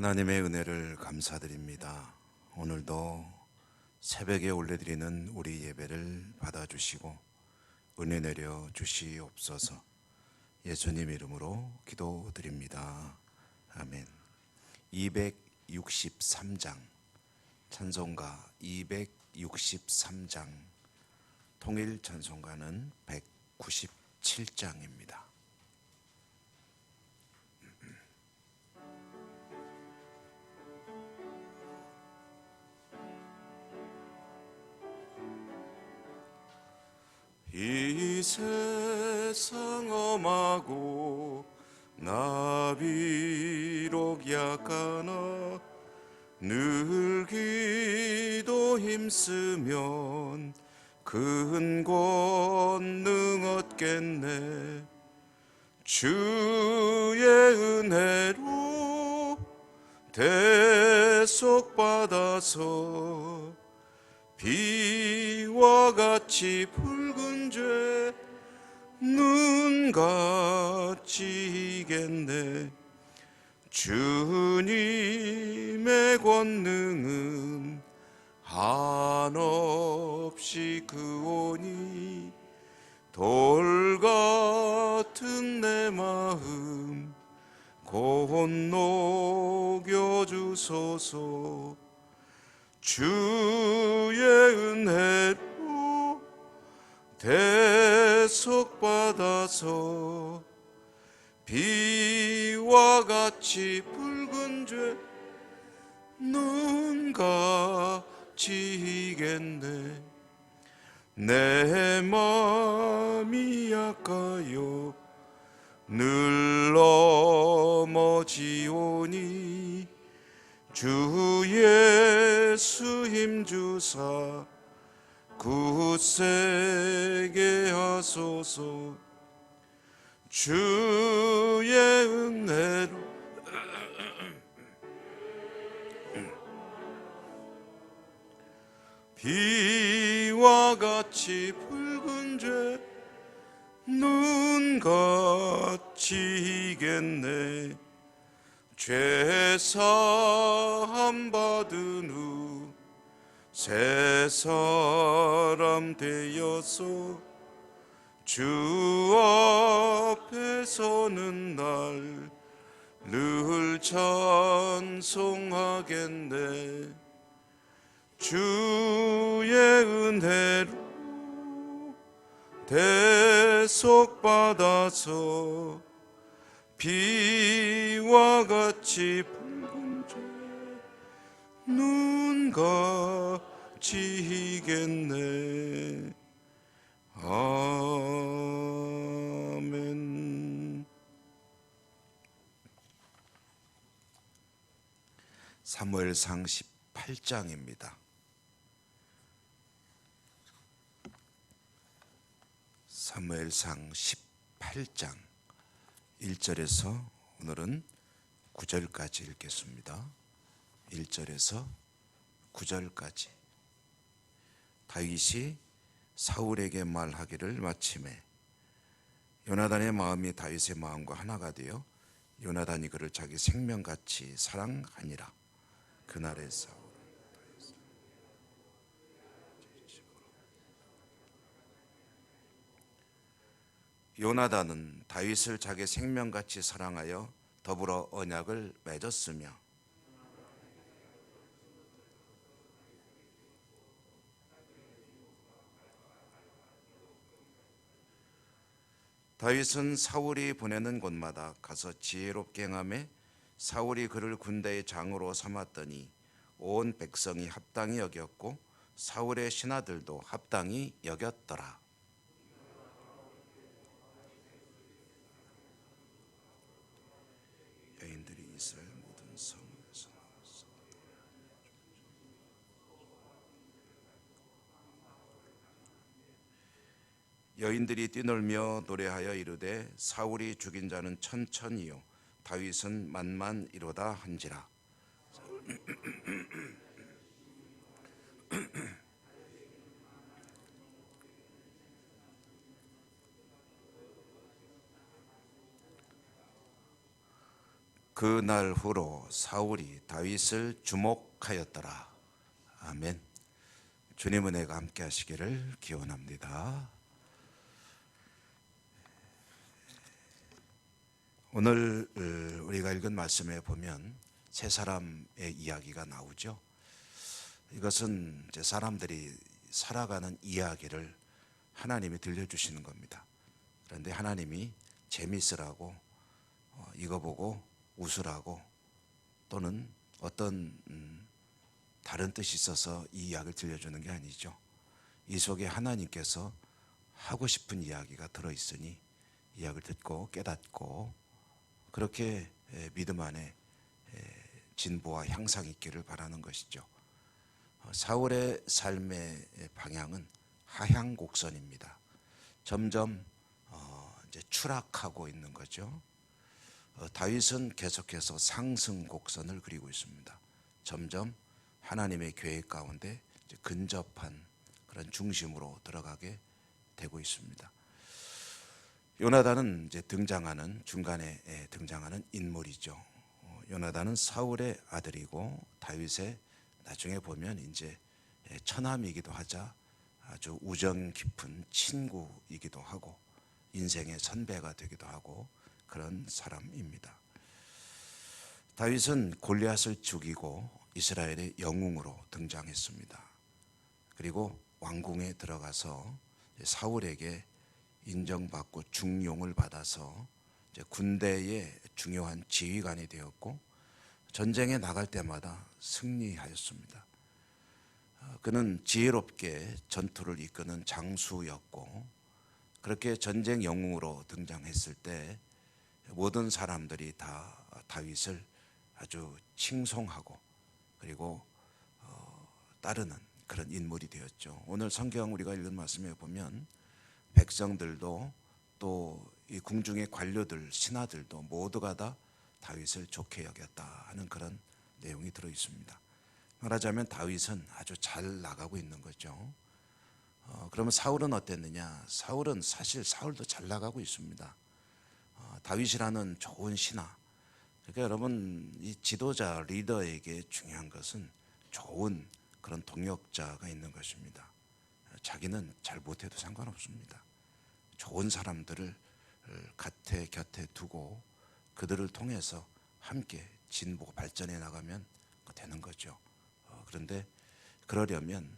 하나님의 은혜를 감사드립니다. 오늘도 새벽에 올려드리는 우리 예배를 받아주시고 은혜 내려 주시옵소서. 예수님 이름으로 기도드립니다. 아멘. 263장 찬송가 263장 통일 찬송가는 197장입니다. 이 세상 험하고 나 비록 약하나 늘 기도 힘쓰면 큰 권능 얻겠네. 주의 은혜로 대속받아서 비와 같이 붉은 죄 눈같이 이겠네. 주님의 권능은 한없이 크오니 돌 같은 내 마음 곧 녹여주소서. 주의 은혜로 대속받아서 비와 같이 붉은 죄 눈같이 이겠네. 내 맘이 약하여 늘 넘어지오니 주 예수 힘주사 굳세게 하소서. 주의 은혜로 비와 같이 붉은 죄 눈같이 이겠네. 죄 사함 받은 후 새 사람 되어서 주 앞에 서는 날 늘 찬송하겠네. 주의 은혜로 대속받아서 비와 같이 붉은 죄 눈같이 이겠네. 아멘. 사무엘상 18장입니다. 사무엘상 18장 1절에서 오늘은 9절까지 읽겠습니다. 1절에서 9절까지. 다윗이 사울에게 말하기를 마침에 요나단의 마음이 다윗의 마음과 하나가 되어 요나단이 그를 자기 생명같이 사랑하니라. 그날의 사울 요나단은 다윗을 자기 생명같이 사랑하여 더불어 언약을 맺었으며 다윗은 사울이 보내는 곳마다 가서 지혜롭게 행하며 사울이 그를 군대의 장으로 삼았더니 온 백성이 합당히 여겼고 사울의 신하들도 합당히 여겼더라. 여인들이 이스라엘 모든 성에서 여인들이 뛰놀며 노래하여 이르되 사울이 죽인 자는 천천히요 다윗은 만만이로다 한지라. 그날 후로 사울이 다윗을 주목하였더라. 아멘. 주님 은혜가 함께 하시기를 기원합니다. 오늘 우리가 읽은 말씀에 보면 세 사람의 이야기가 나오죠. 이것은 이제 사람들이 살아가는 이야기를 하나님이 들려주시는 겁니다. 그런데 하나님이 재미있으라고 이거 보고 웃으라고 또는 어떤 다른 뜻이 있어서 이 이야기를 들려주는 게 아니죠. 이 속에 하나님께서 하고 싶은 이야기가 들어있으니 이야기를 듣고 깨닫고 그렇게 믿음 안에 진보와 향상이 있기를 바라는 것이죠. 사울의 삶의 방향은 하향 곡선입니다. 점점 이제 추락하고 있는 거죠. 다윗은 계속해서 상승 곡선을 그리고 있습니다. 점점 하나님의 계획 가운데 근접한 그런 중심으로 들어가게 되고 있습니다. 요나단은 이제 중간에 등장하는 인물이죠. 요나단은 사울의 아들이고 다윗의 나중에 보면 이제 처남이기도 하자 아주 우정 깊은 친구이기도 하고 인생의 선배가 되기도 하고 그런 사람입니다. 다윗은 골리앗을 죽이고 이스라엘의 영웅으로 등장했습니다. 그리고 왕궁에 들어가서 사울에게 인정받고 중용을 받아서 이제 군대의 중요한 지휘관이 되었고 전쟁에 나갈 때마다 승리하였습니다. 그는 지혜롭게 전투를 이끄는 장수였고 그렇게 전쟁 영웅으로 등장했을 때 모든 사람들이 다 다윗을 아주 칭송하고 그리고 따르는 그런 인물이 되었죠. 오늘 성경 우리가 읽은 말씀에 보면 백성들도 또 이 궁중의 관료들, 신하들도 모두가 다 다윗을 좋게 여겼다 하는 그런 내용이 들어 있습니다. 말하자면 다윗은 아주 잘 나가고 있는 거죠. 그러면 사울은 어땠느냐? 사울은 사실 사울도 잘 나가고 있습니다. 다윗이라는 좋은 신하. 그러니까 여러분 이 지도자 리더에게 중요한 것은 좋은 그런 동역자가 있는 것입니다. 자기는 잘 못해도 상관없습니다. 좋은 사람들을 곁에 두고 그들을 통해서 함께 진보 발전해 나가면 되는 거죠. 그런데 그러려면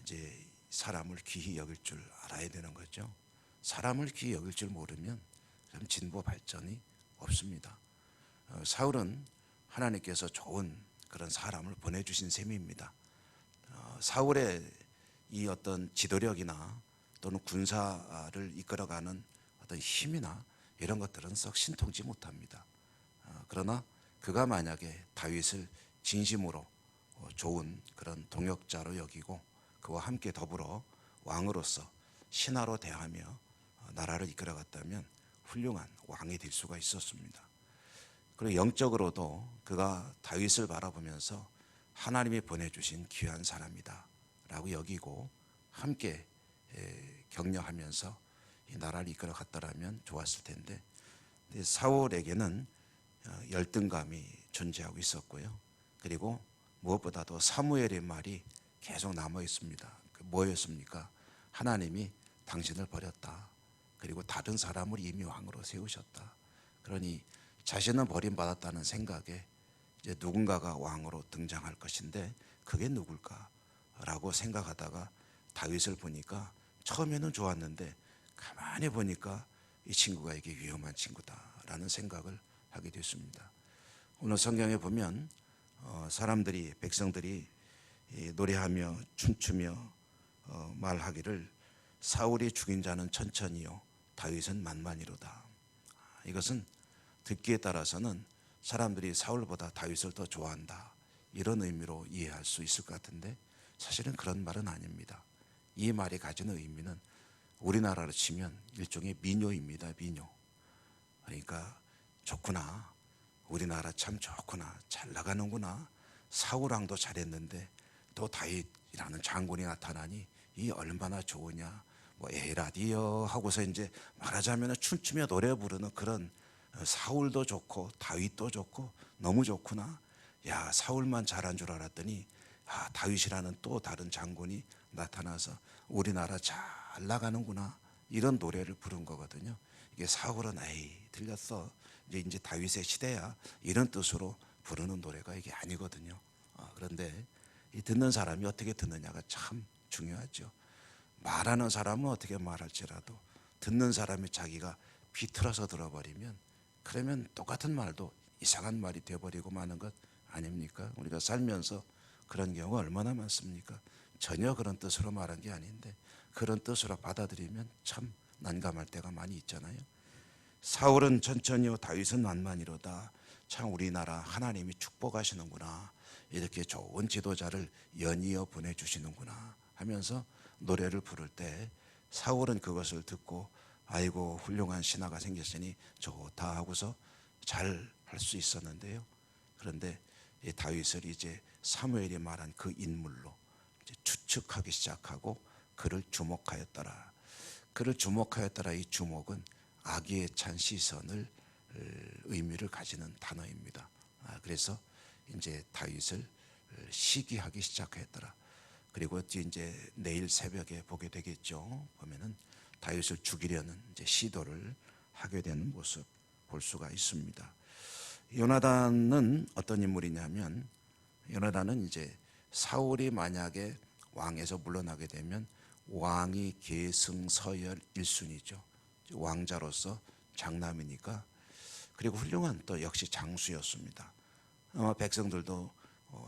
이제 사람을 귀히 여길 줄 알아야 되는 거죠. 사람을 귀히 여길 줄 모르면 그럼 진보 발전이 없습니다. 사울은 하나님께서 좋은 그런 사람을 보내주신 셈입니다. 사울의 이 어떤 지도력이나 또는 군사를 이끌어가는 어떤 힘이나 이런 것들은 썩 신통치 못합니다. 그러나 그가 만약에 다윗을 진심으로 좋은 그런 동역자로 여기고 그와 함께 더불어 왕으로서 신하로 대하며 나라를 이끌어갔다면 훌륭한 왕이 될 수가 있었습니다. 그리고 영적으로도 그가 다윗을 바라보면서 하나님이 보내주신 귀한 사람이다 라고 여기고 함께 격려하면서 이 나라를 이끌어 갔더라면 좋았을 텐데 사울에게는 열등감이 존재하고 있었고요. 그리고 무엇보다도 사무엘의 말이 계속 남아 있습니다. 뭐였습니까? 하나님이 당신을 버렸다. 그리고 다른 사람을 이미 왕으로 세우셨다. 그러니 자신은 버림받았다는 생각에 이제 누군가가 왕으로 등장할 것인데 그게 누굴까라고 생각하다가 다윗을 보니까 처음에는 좋았는데 가만히 보니까 이 친구가 이게 위험한 친구다라는 생각을 하게 됐습니다. 오늘 성경에 보면 백성들이 노래하며 춤추며 말하기를 사울이 죽인 자는 천천히요 다윗은 만만히로다. 이것은 듣기에 따라서는 사람들이 사울보다 다윗을 더 좋아한다 이런 의미로 이해할 수 있을 것 같은데 사실은 그런 말은 아닙니다. 이 말이 가지는 의미는 우리나라로 치면 일종의 민요입니다. 민요. 그러니까 좋구나, 우리나라 참 좋구나, 잘 나가는구나, 사울왕도 잘했는데 또 다윗이라는 장군이 나타나니 이 얼마나 좋으냐, 뭐 에라디어 하고서 이제 말하자면 춤추며 노래 부르는 그런 사울도 좋고 다윗도 좋고 너무 좋구나. 야, 사울만 잘한 줄 알았더니 다윗이라는 또 다른 장군이 나타나서 우리나라 잘 나가는구나. 이런 노래를 부른 거거든요. 이게 사울은 에이 들렸어. 이제 다윗의 시대야. 이런 뜻으로 부르는 노래가 이게 아니거든요. 그런데 이 듣는 사람이 어떻게 듣느냐가 참 중요하죠. 말하는 사람은 어떻게 말할지라도 듣는 사람이 자기가 비틀어서 들어버리면 그러면 똑같은 말도 이상한 말이 되어버리고 마는 것 아닙니까? 우리가 살면서 그런 경우가 얼마나 많습니까? 전혀 그런 뜻으로 말한 게 아닌데 그런 뜻으로 받아들이면 참 난감할 때가 많이 있잖아요. 사울은 천천히요 다윗은 만만이로다. 참 우리나라 하나님이 축복하시는구나. 이렇게 좋은 지도자를 연이어 보내주시는구나 하면서 노래를 부를 때 사울은 그것을 듣고 아이고 훌륭한 신하가 생겼으니 좋다 하고서 잘 할 수 있었는데요. 그런데 이 다윗을 이제 사무엘이 말한 그 인물로 이제 추측하기 시작하고 그를 주목하였더라. 그를 주목하였더라. 이 주목은 악의에 찬 시선을 의미를 가지는 단어입니다. 그래서 이제 다윗을 시기하기 시작했더라. 그리고 이제 내일 새벽에 보게 되겠죠. 보면은 다윗을 죽이려는 이제 시도를 하게 되는 모습 볼 수가 있습니다. 요나단은 어떤 인물이냐면 요나단은 이제 사울이 만약에 왕에서 물러나게 되면 왕이 계승서열 1순위죠. 왕자로서 장남이니까. 그리고 훌륭한 또 역시 장수였습니다. 아마 백성들도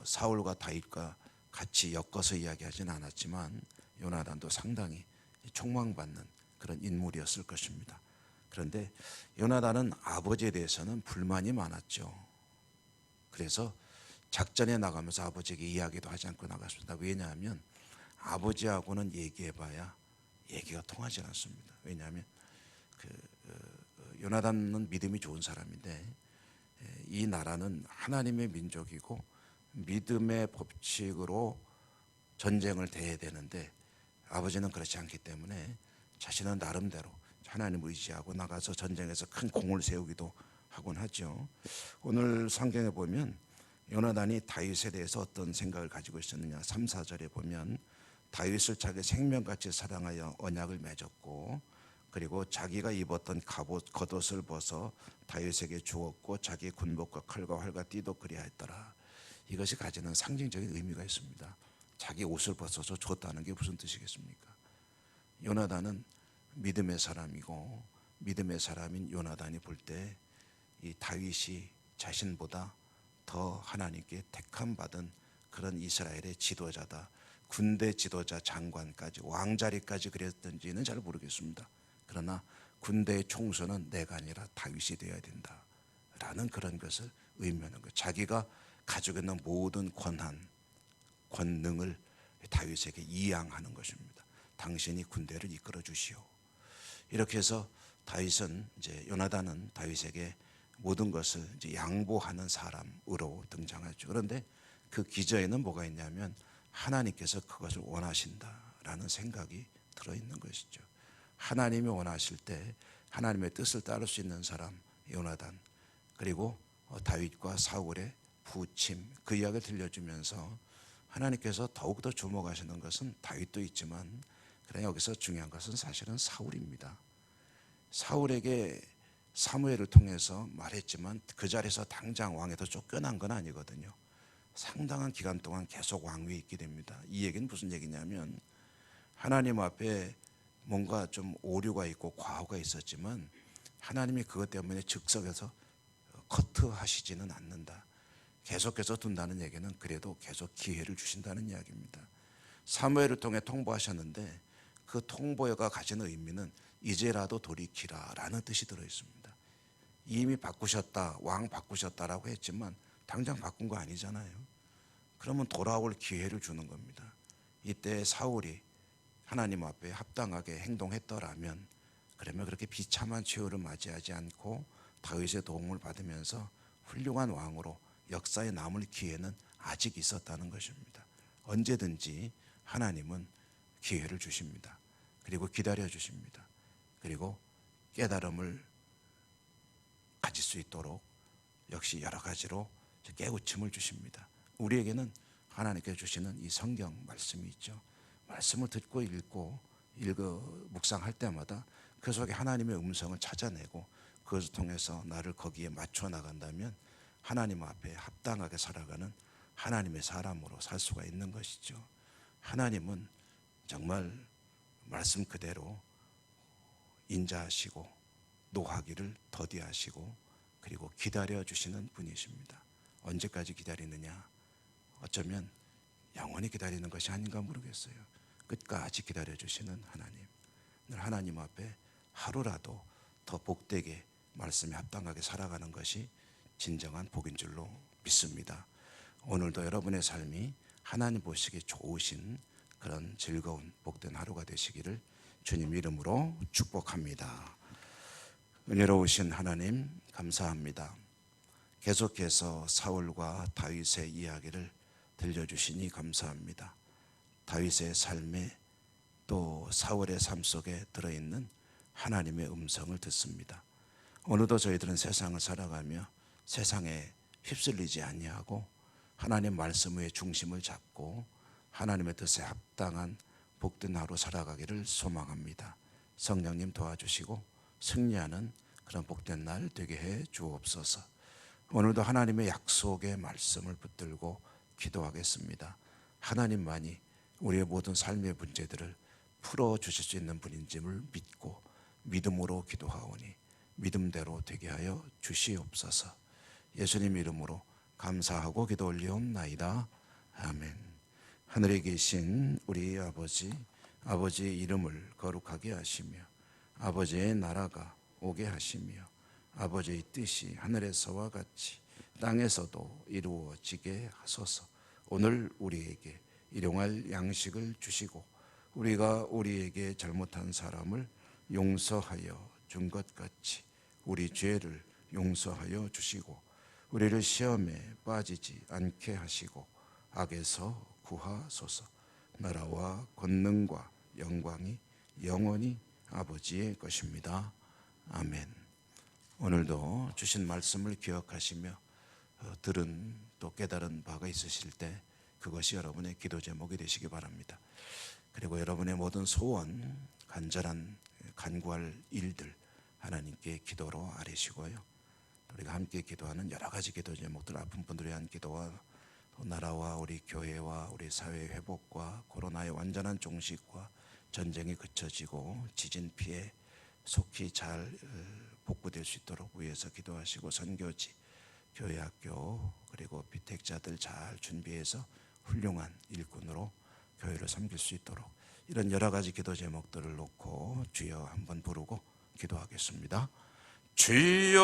사울과 다윗과 같이 엮어서 이야기하지는 않았지만 요나단도 상당히 촉망받는 그런 인물이었을 것입니다. 그런데 요나단은 아버지에 대해서는 불만이 많았죠. 그래서 작전에 나가면서 아버지에게 이야기도 하지 않고 나갔습니다. 왜냐하면 아버지하고는 얘기해봐야 얘기가 통하지 않습니다. 왜냐하면 요나단은 믿음이 좋은 사람인데 이 나라는 하나님의 민족이고 믿음의 법칙으로 전쟁을 대해야 되는데 아버지는 그렇지 않기 때문에 자신은 나름대로 하나님을 의지하고 나가서 전쟁에서 큰 공을 세우기도 하곤 하죠. 오늘 성경에 보면 요나단이 다윗에 대해서 어떤 생각을 가지고 있었느냐 3, 4절에 보면 다윗을 자기 생명같이 사랑하여 언약을 맺었고 그리고 자기가 입었던 갑옷 겉옷을 벗어 다윗에게 주었고 자기 군복과 칼과 활과 띠도 그리하였더라. 이것이 가지는 상징적인 의미가 있습니다. 자기 옷을 벗어서 줬다는 게 무슨 뜻이겠습니까? 요나단은 믿음의 사람이고 믿음의 사람인 요나단이 볼 때 이 다윗이 자신보다 더 하나님께 택함 받은 그런 이스라엘의 지도자다. 군대 지도자 장관까지 왕자리까지 그랬던지는 잘 모르겠습니다. 그러나 군대의 총수는 내가 아니라 다윗이 되어야 된다 라는 그런 것을 의미하는 것. 자기가 가지고 있는 모든 권한 권능을 다윗에게 이양하는 것입니다. 당신이 군대를 이끌어 주시오. 이렇게 해서 다윗은 이제 요나단은 다윗에게 모든 것을 이제 양보하는 사람으로 등장하죠. 그런데 그 기저에는 뭐가 있냐면 하나님께서 그것을 원하신다라는 생각이 들어 있는 것이죠. 하나님이 원하실 때 하나님의 뜻을 따를 수 있는 사람 요나단 그리고 다윗과 사울의 부침 그 이야기를 들려주면서 하나님께서 더욱더 주목하시는 것은 다윗도 있지만 그러나 여기서 중요한 것은 사실은 사울입니다. 사울에게 사무엘을 통해서 말했지만 그 자리에서 당장 왕에서 쫓겨난 건 아니거든요. 상당한 기간 동안 계속 왕위에 있게 됩니다. 이 얘기는 무슨 얘기냐면 하나님 앞에 뭔가 좀 오류가 있고 과오가 있었지만 하나님이 그것 때문에 즉석에서 커트하시지는 않는다. 계속해서 둔다는 얘기는 그래도 계속 기회를 주신다는 이야기입니다. 사무엘을 통해 통보하셨는데 그 통보가 가지는 의미는 이제라도 돌이키라 라는 뜻이 들어있습니다. 이미 바꾸셨다 왕 바꾸셨다라고 했지만 당장 바꾼 거 아니잖아요. 그러면 돌아올 기회를 주는 겁니다. 이때 사울이 하나님 앞에 합당하게 행동했더라면 그러면 그렇게 비참한 최후를 맞이하지 않고 다윗의 도움을 받으면서 훌륭한 왕으로 역사에 남을 기회는 아직 있었다는 것입니다. 언제든지 하나님은 기회를 주십니다. 그리고 기다려 주십니다. 그리고 깨달음을 가질 수 있도록 역시 여러 가지로 깨우침을 주십니다. 우리에게는 하나님께 주시는 이 성경 말씀이 있죠. 말씀을 듣고 읽고 묵상할 때마다 그 속에 하나님의 음성을 찾아내고 그것을 통해서 나를 거기에 맞춰 나간다면 하나님 앞에 합당하게 살아가는 하나님의 사람으로 살 수가 있는 것이죠. 하나님은 정말 말씀 그대로 인자하시고 노하기를 더디하시고 그리고 기다려주시는 분이십니다. 언제까지 기다리느냐? 어쩌면 영원히 기다리는 것이 아닌가 모르겠어요. 끝까지 기다려주시는 하나님. 늘 하나님 앞에 하루라도 더 복되게 말씀에 합당하게 살아가는 것이 진정한 복인 줄로 믿습니다. 오늘도 여러분의 삶이 하나님 보시기에 좋으신 그런 즐거운 복된 하루가 되시기를 주님 이름으로 축복합니다. 은혜로우신 하나님 감사합니다. 계속해서 사울과 다윗의 이야기를 들려주시니 감사합니다. 다윗의 삶에 또 사울의 삶 속에 들어있는 하나님의 음성을 듣습니다. 오늘도 저희들은 세상을 살아가며 세상에 휩쓸리지 아니하고 하나님 말씀의 중심을 잡고 하나님의 뜻에 합당한 복된 하루 살아가기를 소망합니다. 성령님 도와주시고 승리하는 그런 복된 날 되게 해 주옵소서. 오늘도 하나님의 약속의 말씀을 붙들고 기도하겠습니다. 하나님만이 우리의 모든 삶의 문제들을 풀어주실 수 있는 분인지를 믿고 믿음으로 기도하오니 믿음대로 되게 하여 주시옵소서. 예수님 이름으로 감사하고 기도 올리옵나이다. 아멘. 하늘에 계신 우리 아버지, 아버지의 이름을 거룩하게 하시며 아버지의 나라가 오게 하시며 아버지의 뜻이 하늘에서와 같이 땅에서도 이루어지게 하소서. 오늘 우리에게 일용할 양식을 주시고 우리가 우리에게 잘못한 사람을 용서하여 준 것 같이 우리 죄를 용서하여 주시고 우리를 시험에 빠지지 않게 하시고 악에서 구하소서. 나라와 권능과 영광이 영원히 아버지의 것입니다. 아멘. 오늘도 주신 말씀을 기억하시며 들은 또 깨달은 바가 있으실 때 그것이 여러분의 기도 제목이 되시기 바랍니다. 그리고 여러분의 모든 소원, 간절한 간구할 일들 하나님께 기도로 아뢰시고요. 우리가 함께 기도하는 여러 가지 기도 제목들, 아픈 분들에 대한 기도와 또 나라와 우리 교회와 우리 사회의 회복과 코로나의 완전한 종식과 전쟁이 그쳐지고 지진 피해 속히 잘 복구될 수 있도록 위해서 기도하시고 선교지, 교회 학교 그리고 비택자들 잘 준비해서 훌륭한 일꾼으로 교회를 섬길 수 있도록 이런 여러 가지 기도 제목들을 놓고 주여 한번 부르고 기도하겠습니다. 주여